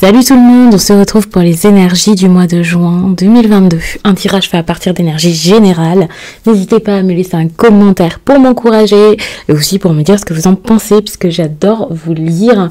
Salut tout le monde, on se retrouve pour les énergies du mois de juin 2022. Un tirage fait à partir d'énergie générale. N'hésitez pas à me laisser un commentaire pour m'encourager et aussi pour me dire ce que vous en pensez puisque j'adore vous lire.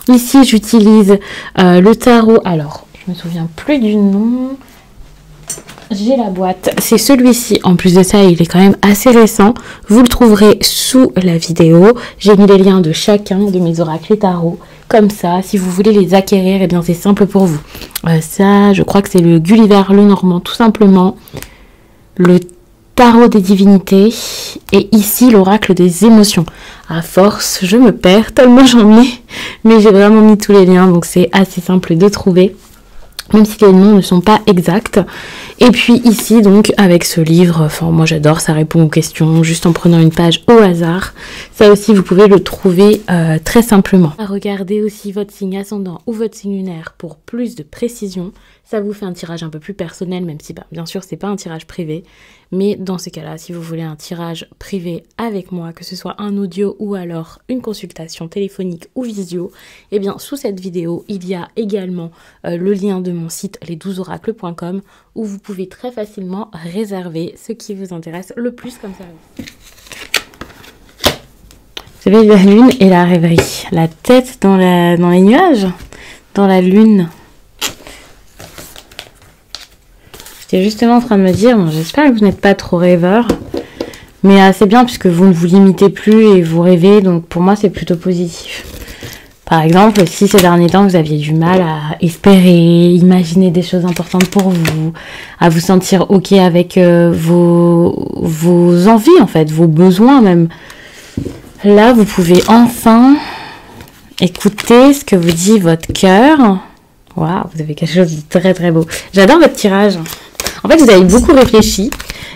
Ici j'utilise le tarot, alors je me souviens plus du nom. J'ai la boîte, c'est celui-ci. En plus de ça, il est quand même assez récent. Vous le trouverez sous la vidéo. J'ai mis les liens de chacun de mes oracles et tarots. Comme ça, si vous voulez les acquérir, eh bien c'est simple pour vous. Ça, je crois que c'est le Gulliver le Normand, tout simplement. Le tarot des divinités. Et ici, l'oracle des émotions. À force, je me perds tellement j'en ai. Mais j'ai vraiment mis tous les liens, donc c'est assez simple de trouver. Même si les noms ne sont pas exacts. Et puis ici, donc, avec ce livre, enfin, moi j'adore, ça répond aux questions, juste en prenant une page au hasard. Ça aussi, vous pouvez le trouver très simplement. Regardez aussi votre signe ascendant ou votre signe lunaire pour plus de précision. Ça vous fait un tirage un peu plus personnel, même si, bien sûr, c'est pas un tirage privé. Mais dans ces cas-là, si vous voulez un tirage privé avec moi, que ce soit un audio ou alors une consultation téléphonique ou visio, eh bien, sous cette vidéo, il y a également le lien de mon site les12oracles.com où vous pouvez très facilement réserver ce qui vous intéresse le plus comme ça. Vous savez, la lune et la rêverie. La tête dans les nuages, dans la lune. J'étais justement en train de me dire, bon, j'espère que vous n'êtes pas trop rêveur, mais c'est bien puisque vous ne vous limitez plus et vous rêvez, donc pour moi c'est plutôt positif. Par exemple, si ces derniers temps vous aviez du mal à espérer, imaginer des choses importantes pour vous, à vous sentir ok avec vos envies en fait, vos besoins même, là vous pouvez enfin écouter ce que vous dit votre cœur. Waouh, vous avez quelque chose de très très beau. J'adore votre tirage. En fait, vous avez beaucoup réfléchi,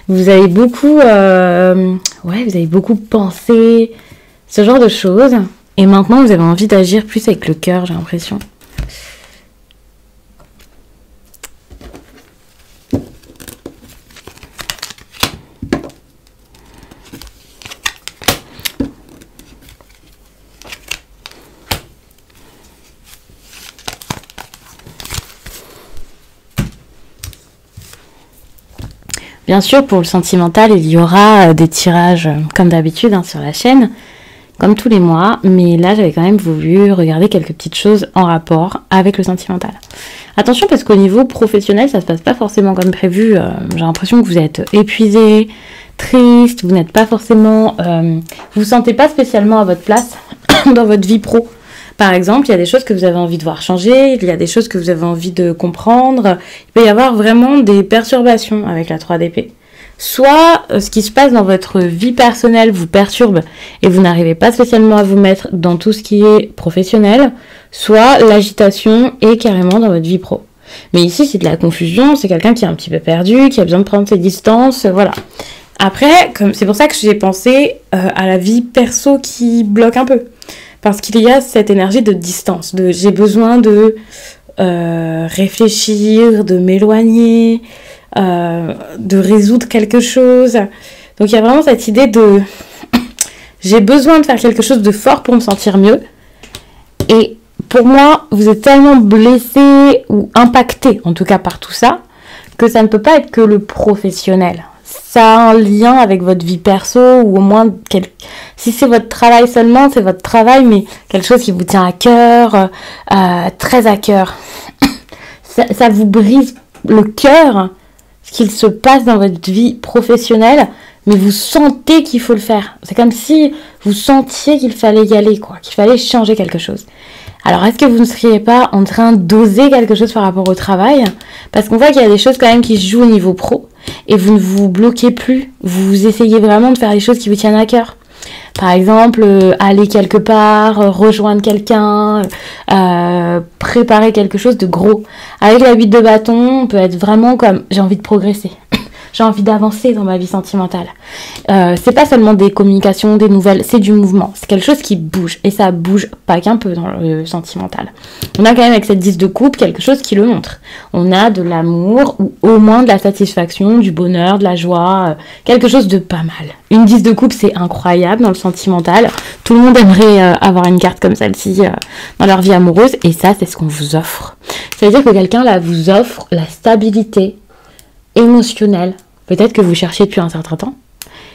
vous avez beaucoup, vous avez beaucoup pensé, ce genre de choses. Et maintenant, vous avez envie d'agir plus avec le cœur, j'ai l'impression. Bien sûr, pour le sentimental, il y aura des tirages comme d'habitude sur la chaîne, comme tous les mois, mais là j'avais quand même voulu regarder quelques petites choses en rapport avec le sentimental. Attention parce qu'au niveau professionnel, ça se passe pas forcément comme prévu. J'ai l'impression que vous êtes épuisé, triste, vous n'êtes pas forcément, vous vous sentez pas spécialement à votre place dans votre vie pro. Par exemple, il y a des choses que vous avez envie de voir changer, il y a des choses que vous avez envie de comprendre. Il peut y avoir vraiment des perturbations avec la 3 d'épée. Soit ce qui se passe dans votre vie personnelle vous perturbe et vous n'arrivez pas spécialement à vous mettre dans tout ce qui est professionnel, soit l'agitation est carrément dans votre vie pro. Mais ici, c'est de la confusion, c'est quelqu'un qui est un petit peu perdu, qui a besoin de prendre ses distances, voilà. Après, c'est pour ça que j'ai pensé à la vie perso qui bloque un peu. Parce qu'il y a cette énergie de distance, de j'ai besoin de réfléchir, de m'éloigner, de résoudre quelque chose. Donc il y a vraiment cette idée de j'ai besoin de faire quelque chose de fort pour me sentir mieux. Et pour moi, vous êtes tellement blessé ou impacté, en tout cas par tout ça, que ça ne peut pas être que le professionnel. Ça a un lien avec votre vie perso ou au moins, si c'est votre travail seulement, c'est votre travail, mais quelque chose qui vous tient à cœur, très à cœur. Ça vous brise le cœur, ce qu'il se passe dans votre vie professionnelle, mais vous sentez qu'il faut le faire. C'est comme si vous sentiez qu'il fallait y aller, qu'il fallait changer quelque chose. Alors, est-ce que vous ne seriez pas en train d'oser quelque chose par rapport au travail? Parce qu'on voit qu'il y a des choses quand même qui se jouent au niveau pro et vous ne vous bloquez plus. Vous essayez vraiment de faire les choses qui vous tiennent à cœur. Par exemple, aller quelque part, rejoindre quelqu'un, préparer quelque chose de gros. Avec la 8 de bâton, on peut être vraiment comme j'ai envie de progresser. J'ai envie d'avancer dans ma vie sentimentale. C'est pas seulement des communications, des nouvelles, c'est du mouvement. C'est quelque chose qui bouge. Et ça bouge pas qu'un peu dans le sentimental. On a quand même avec cette 10 de coupe quelque chose qui le montre. On a de l'amour ou au moins de la satisfaction, du bonheur, de la joie, quelque chose de pas mal. Une 10 de coupe, c'est incroyable dans le sentimental. Tout le monde aimerait avoir une carte comme celle-ci dans leur vie amoureuse. Et ça, c'est ce qu'on vous offre. Ça veut dire que quelqu'un là vous offre la stabilité émotionnelle. Peut-être que vous cherchez depuis un certain temps.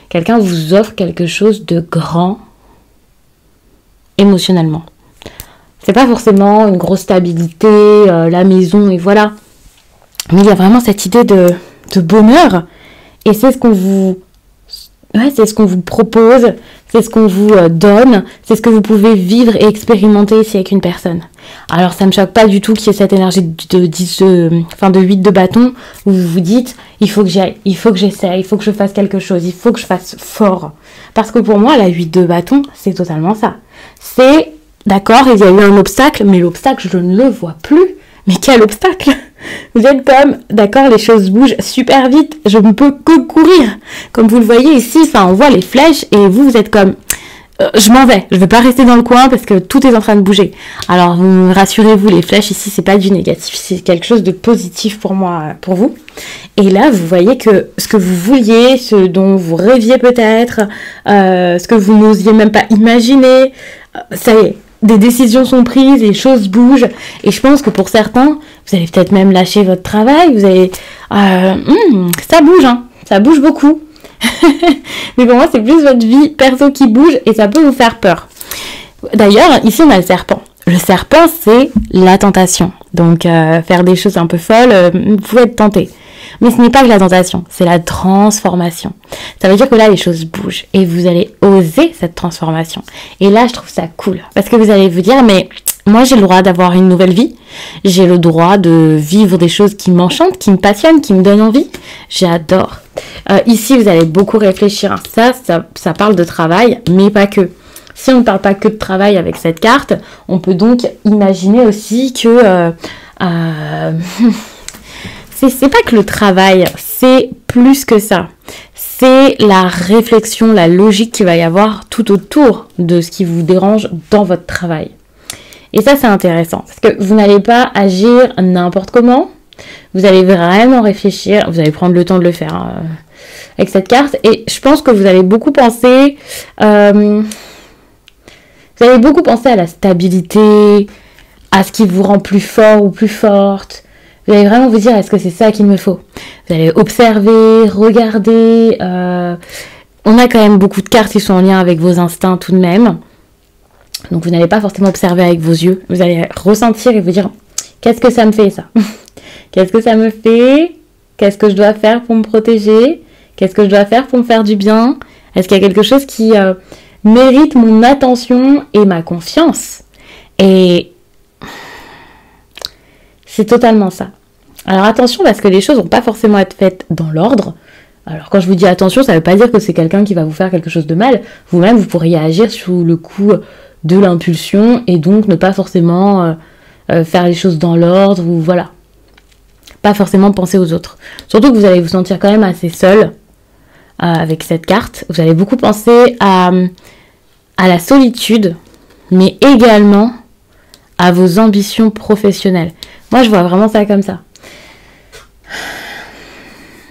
Quelqu'un vous offre quelque chose de grand émotionnellement. C'est pas forcément une grosse stabilité, la maison et voilà. Mais il y a vraiment cette idée de bonheur. Et c'est ce qu'on vous... Ouais, c'est ce qu'on vous propose, c'est ce qu'on vous donne, c'est ce que vous pouvez vivre et expérimenter ici avec une personne. Alors ça me choque pas du tout qu'il y ait cette énergie de 8 de bâton où vous vous dites il faut que j'aille, il faut que j'essaie, il faut que je fasse quelque chose, il faut que je fasse fort. Parce que pour moi la 8 de bâton c'est totalement ça. C'est d'accord, il y a eu un obstacle, mais l'obstacle je ne le vois plus. Mais quel obstacle! Vous êtes comme, d'accord, les choses bougent super vite, je ne peux que courir. Comme vous le voyez ici, on voit les flèches et vous êtes comme, je m'en vais, je ne vais pas rester dans le coin parce que tout est en train de bouger. Alors rassurez-vous, les flèches ici, c'est pas du négatif, c'est quelque chose de positif pour moi, pour vous. Et là, vous voyez que ce que vous vouliez, ce dont vous rêviez peut-être, ce que vous n'osiez même pas imaginer, ça y est. Des décisions sont prises, les choses bougent. Et je pense que pour certains, vous allez peut-être même lâcher votre travail. Vous allez... ça bouge, hein. Ça bouge beaucoup. Mais pour moi, c'est plus votre vie perso qui bouge et ça peut vous faire peur. D'ailleurs, ici, on a le serpent. Le serpent, c'est la tentation. Donc, faire des choses un peu folles, vous pouvez être tenté. Mais ce n'est pas que la tentation, c'est la transformation. Ça veut dire que là, les choses bougent et vous allez oser cette transformation. Et là, je trouve ça cool. Parce que vous allez vous dire, mais moi, j'ai le droit d'avoir une nouvelle vie. J'ai le droit de vivre des choses qui m'enchantent, qui me passionnent, qui me donnent envie. J'adore. Ici, vous allez beaucoup réfléchir. Ça parle de travail, mais pas que. Si on ne parle pas que de travail avec cette carte, on peut donc imaginer aussi que... c'est pas que le travail, c'est plus que ça. C'est la réflexion, la logique qu'il va y avoir tout autour de ce qui vous dérange dans votre travail. Et ça, c'est intéressant, parce que vous n'allez pas agir n'importe comment. Vous allez vraiment réfléchir, vous allez prendre le temps de le faire avec cette carte. Et je pense que vous allez beaucoup penser... vous allez beaucoup penser à la stabilité, à ce qui vous rend plus fort ou plus forte. Vous allez vraiment vous dire, est-ce que c'est ça qu'il me faut? Vous allez observer, regarder. On a quand même beaucoup de cartes qui sont en lien avec vos instincts tout de même. Donc vous n'allez pas forcément observer avec vos yeux. Vous allez ressentir et vous dire, qu'est-ce que ça me fait ça? Qu'est-ce que ça me fait? Qu'est-ce que je dois faire pour me protéger? Qu'est-ce que je dois faire pour me faire du bien? Est-ce qu'il y a quelque chose qui mérite mon attention et ma confiance? Et c'est totalement ça. Alors attention parce que les choses vont pas forcément être faites dans l'ordre. Alors quand je vous dis attention, ça veut pas dire que c'est quelqu'un qui va vous faire quelque chose de mal. Vous-même, vous pourriez agir sous le coup de l'impulsion et donc ne pas forcément faire les choses dans l'ordre ou voilà. Pas forcément penser aux autres. Surtout que vous allez vous sentir quand même assez seul avec cette carte. Vous allez beaucoup penser à la solitude, mais également à vos ambitions professionnelles. Moi, je vois vraiment ça comme ça.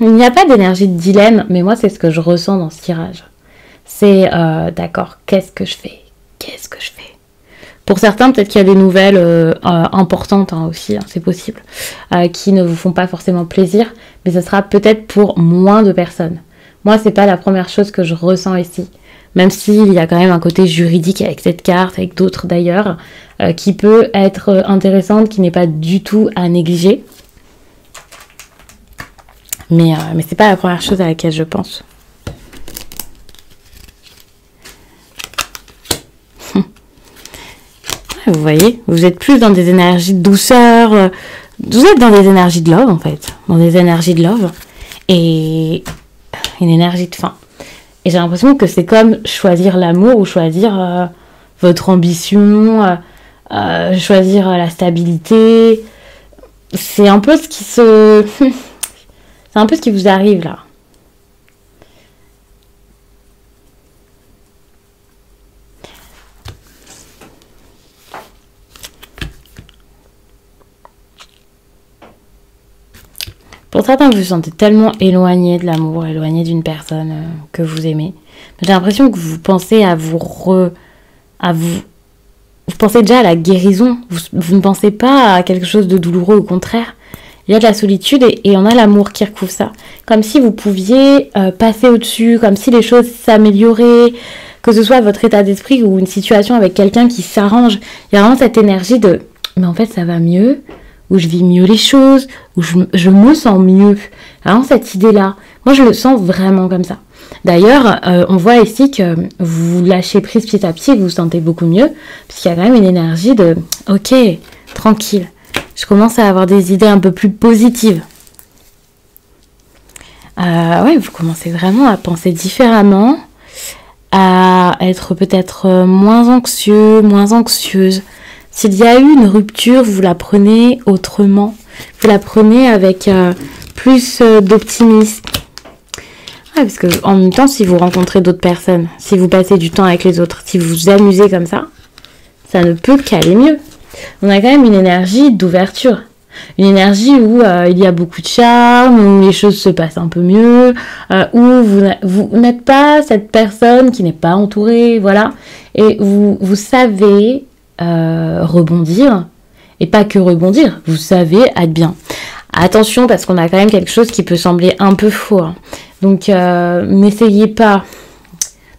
Il n'y a pas d'énergie de dilemme, mais moi, c'est ce que je ressens dans ce tirage. C'est, d'accord, qu'est-ce que je fais? Qu'est-ce que je fais? Pour certains, peut-être qu'il y a des nouvelles importantes aussi, c'est possible, qui ne vous font pas forcément plaisir, mais ce sera peut-être pour moins de personnes. Moi, c'est pas la première chose que je ressens ici. Même s'il y a quand même un côté juridique avec cette carte, avec d'autres d'ailleurs, qui peut être intéressante, qui n'est pas du tout à négliger. Mais c'est pas la première chose à laquelle je pense. Vous voyez, vous êtes plus dans des énergies de douceur, vous êtes dans des énergies de love en fait, dans des énergies de love et une énergie de faim. Et j'ai l'impression que c'est comme choisir l'amour ou choisir votre ambition, choisir la stabilité. C'est un peu ce qui se... c'est un peu ce qui vous arrive là. Pour certains, vous vous sentez tellement éloigné de l'amour, éloigné d'une personne que vous aimez. J'ai l'impression que vous pensez à vous vous pensez déjà à la guérison. Vous ne pensez pas à quelque chose de douloureux, au contraire. Il y a de la solitude et on a l'amour qui recouvre ça. Comme si vous pouviez passer au-dessus, comme si les choses s'amélioraient, que ce soit votre état d'esprit ou une situation avec quelqu'un qui s'arrange. Il y a vraiment cette énergie de « mais en fait ça va mieux », ou « je vis mieux les choses », ou je me sens mieux. Vraiment cette idée-là. Moi je le sens vraiment comme ça. D'ailleurs, on voit ici que vous lâchez prise petit à petit, vous vous sentez beaucoup mieux, puisqu'il y a quand même une énergie de « ok, tranquille ». Je commence à avoir des idées un peu plus positives. Ouais, vous commencez vraiment à penser différemment, à être peut-être moins anxieux, moins anxieuse. S'il y a eu une rupture, vous la prenez autrement. Vous la prenez avec plus d'optimisme. Ouais, parce que en même temps, si vous rencontrez d'autres personnes, si vous passez du temps avec les autres, si vous vous amusez comme ça ne peut qu'aller mieux. On a quand même une énergie d'ouverture. Une énergie où il y a beaucoup de charme, où les choses se passent un peu mieux, où vous n'êtes pas cette personne qui n'est pas entourée, voilà. Et vous savez rebondir, et pas que rebondir, vous savez être bien. Attention, parce qu'on a quand même quelque chose qui peut sembler un peu faux. Hein. Donc, n'essayez pas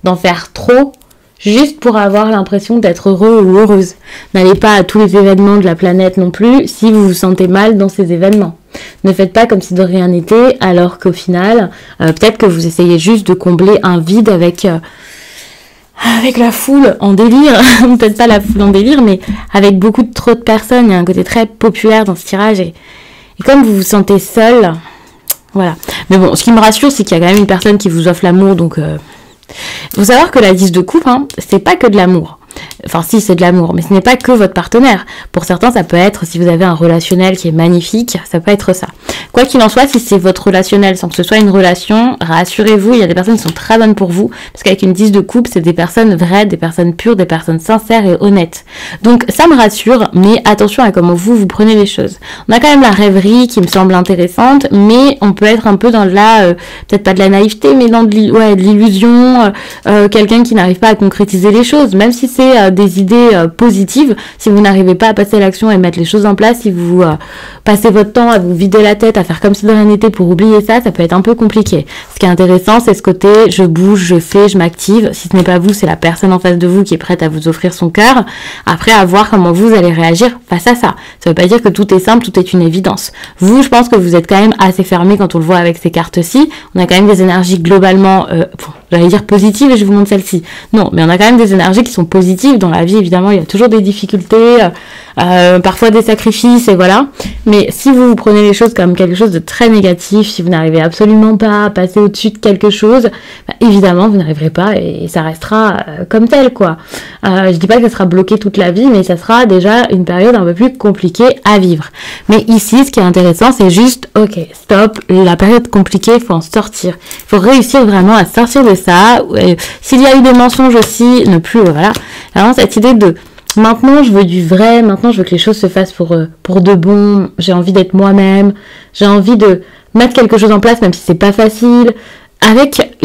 d'en faire trop, juste pour avoir l'impression d'être heureux ou heureuse. N'allez pas à tous les événements de la planète non plus si vous vous sentez mal dans ces événements. Ne faites pas comme si de rien n'était, alors qu'au final, peut-être que vous essayez juste de combler un vide avec la foule en délire. Peut-être pas la foule en délire, mais avec beaucoup de trop de personnes. Il y a un côté très populaire dans ce tirage. Et comme vous vous sentez seul, voilà. Mais bon, ce qui me rassure, c'est qu'il y a quand même une personne qui vous offre l'amour, donc... faut savoir que la 10 de coupe, hein, c'est pas que de l'amour. Enfin, si, c'est de l'amour, mais ce n'est pas que votre partenaire. Pour certains, ça peut être, si vous avez un relationnel qui est magnifique, ça peut être ça. Quoi qu'il en soit, si c'est votre relationnel, sans que ce soit une relation, rassurez-vous, il y a des personnes qui sont très bonnes pour vous, parce qu'avec une 10 de coupe, c'est des personnes vraies, des personnes pures, des personnes sincères et honnêtes. Donc, ça me rassure, mais attention à comment vous prenez les choses. On a quand même la rêverie qui me semble intéressante, mais on peut être un peu dans de la, peut-être pas de la naïveté, mais dans de l'illusion, quelqu'un qui n'arrive pas à concrétiser les choses, même si c'est des idées positives, si vous n'arrivez pas à passer à l'action et mettre les choses en place, si vous passez votre temps à vous vider la tête, à faire comme si de rien n'était pour oublier ça, ça peut être un peu compliqué. Ce qui est intéressant, c'est ce côté je bouge, je fais, je m'active. Si ce n'est pas vous, c'est la personne en face de vous qui est prête à vous offrir son cœur. Après, à voir comment vous allez réagir face à ça. Ça veut pas dire que tout est simple, tout est une évidence. Vous, je pense que vous êtes quand même assez fermé quand on le voit avec ces cartes-ci. On a quand même des énergies globalement, j'allais dire positives et je vous montre celle-ci. Non, mais on a quand même des énergies qui sont positives dans la vie. Évidemment, il y a toujours des difficultés, parfois des sacrifices et voilà. Mais si vous prenez les choses comme quelque chose de très négatif, si vous n'arrivez absolument pas à passer au-dessus de quelque chose, bah, évidemment, vous n'arriverez pas et ça restera comme tel, quoi. Je dis pas que ça sera bloqué toute la vie, mais ça sera déjà une période un peu plus compliquée à vivre. Mais ici, ce qui est intéressant, c'est juste, ok, stop, la période compliquée, il faut en sortir. Il faut réussir vraiment à sortir de ça. S'il y a eu des mensonges aussi, ne plus, voilà. Vraiment, cette idée de maintenant, je veux du vrai, maintenant, je veux que les choses se fassent pour de bon, j'ai envie d'être moi-même, j'ai envie de mettre quelque chose en place, même si c'est pas facile. Avec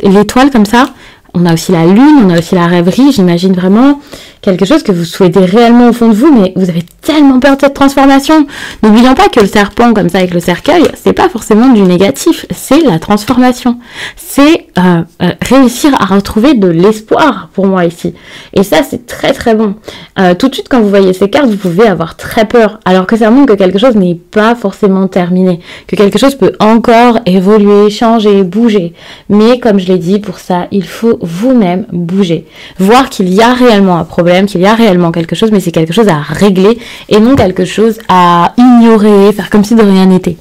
l'étoile comme ça, on a aussi la lune, on a aussi la rêverie, j'imagine vraiment quelque chose que vous souhaitez réellement au fond de vous, mais vous avez tellement peur de cette transformation. N'oublions pas que le serpent, comme ça avec le cercueil, c'est pas forcément du négatif, c'est la transformation. C'est réussir à retrouver de l'espoir pour moi ici. Et ça, c'est très très bon. Tout de suite, quand vous voyez ces cartes, vous pouvez avoir très peur, alors que ça montre que quelque chose n'est pas forcément terminé, que quelque chose peut encore évoluer, changer, bouger. Mais comme je l'ai dit, pour ça, il faut vous-même bouger. Voir qu'il y a réellement un problème, qu'il y a réellement quelque chose, mais c'est quelque chose à régler et non quelque chose à ignorer, faire comme si de rien n'était.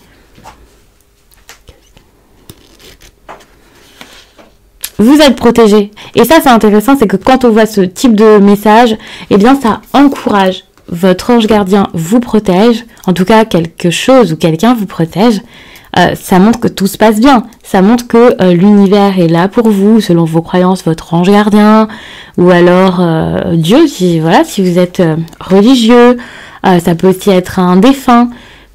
Vous êtes protégé. Et ça, c'est intéressant, c'est que quand on voit ce type de message, eh bien, ça encourage. Votre ange gardien vous protège, en tout cas, quelque chose ou quelqu'un vous protège. Ça montre que tout se passe bien. Ça montre que l'univers est là pour vous, selon vos croyances, votre ange gardien, ou alors Dieu, si vous êtes religieux. Ça peut aussi être un défunt.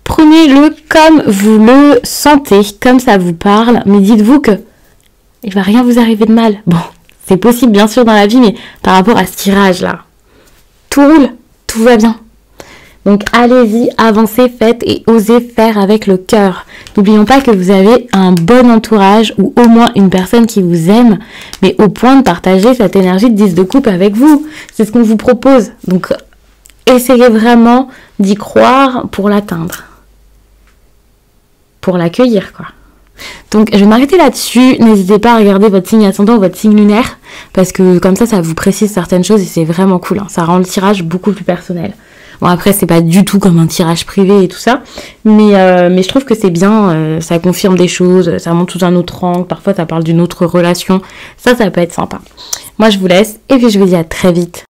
Prenez-le comme vous le sentez, comme ça vous parle, mais dites-vous que il va rien vous arriver de mal. Bon, c'est possible bien sûr dans la vie, mais par rapport à ce tirage-là, tout roule, tout va bien. Donc allez-y, avancez, faites et osez faire avec le cœur. N'oublions pas que vous avez un bon entourage ou au moins une personne qui vous aime, mais au point de partager cette énergie de 10 de coupe avec vous. C'est ce qu'on vous propose. Donc essayez vraiment d'y croire pour l'atteindre. Pour l'accueillir, quoi. Donc je vais m'arrêter là-dessus. N'hésitez pas à regarder votre signe ascendant, votre signe lunaire, parce que comme ça vous précise certaines choses et c'est vraiment cool. Ça rend le tirage beaucoup plus personnel. Bon, après, c'est pas du tout comme un tirage privé et tout ça, mais je trouve que c'est bien, ça confirme des choses, ça montre sous un autre angle, parfois ça parle d'une autre relation, ça peut être sympa. Moi, je vous laisse, et puis je vous dis à très vite.